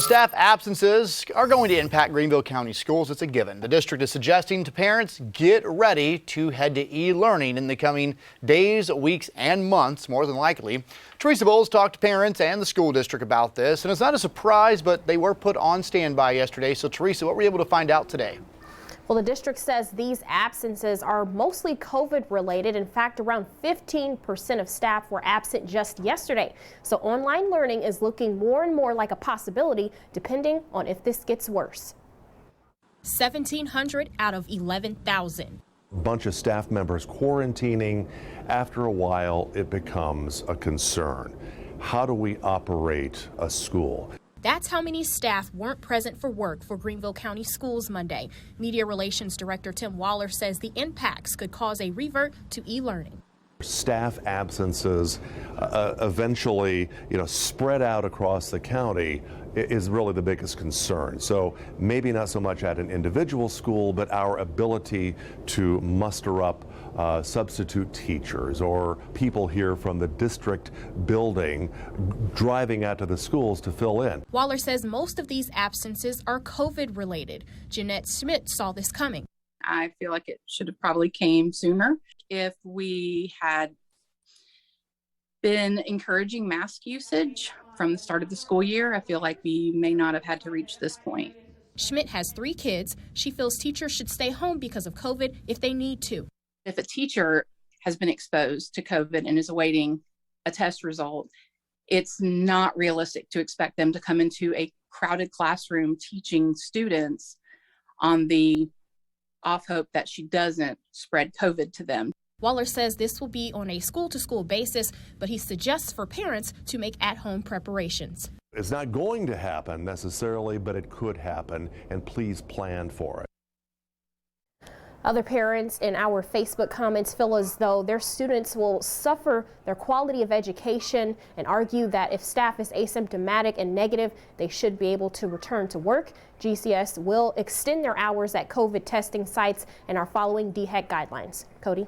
Staff absences are going to impact Greenville County Schools. It's a given. The district is suggesting to parents get ready to head to e-learning in the coming days, weeks, and months, more than likely. Teresa Bowles talked to parents and the school district about this, and it's not a surprise, but they were put on standby yesterday. So, Teresa, what were you able to find out today? Well, the district says these absences are mostly COVID related. In fact, around 15% of staff were absent just yesterday. So online learning is looking more and more like a possibility depending on if this gets worse. 1,700 out of 11,000. A bunch of staff members quarantining. After a while, it becomes a concern. How do we operate a school? That's how many staff weren't present for work for Greenville County Schools Monday. Media Relations Director Tim Waller says the impacts could cause a revert to e-learning. Staff absences eventually, spread out across the county is really the biggest concern. So maybe not so much at an individual school, but our ability to muster up substitute teachers or people here from the district building driving out to the schools to fill in. Waller says most of these absences are COVID related. Jeanette Schmidt saw this coming. I feel like it should have probably came sooner. If we had been encouraging mask usage from the start of the school year, I feel like we may not have had to reach this point. Schmidt has 3 kids. She feels teachers should stay home because of COVID if they need to. If a teacher has been exposed to COVID and is awaiting a test result, it's not realistic to expect them to come into a crowded classroom teaching students on the off hope that she doesn't spread COVID to them. Waller says this will be on a school-to-school basis, but he suggests for parents to make at-home preparations. It's not going to happen necessarily, but it could happen, and please plan for it. Other parents in our Facebook comments feel as though their students will suffer their quality of education and argue that if staff is asymptomatic and negative, they should be able to return to work. GCS will extend their hours at COVID testing sites and are following DHEC guidelines. Cody?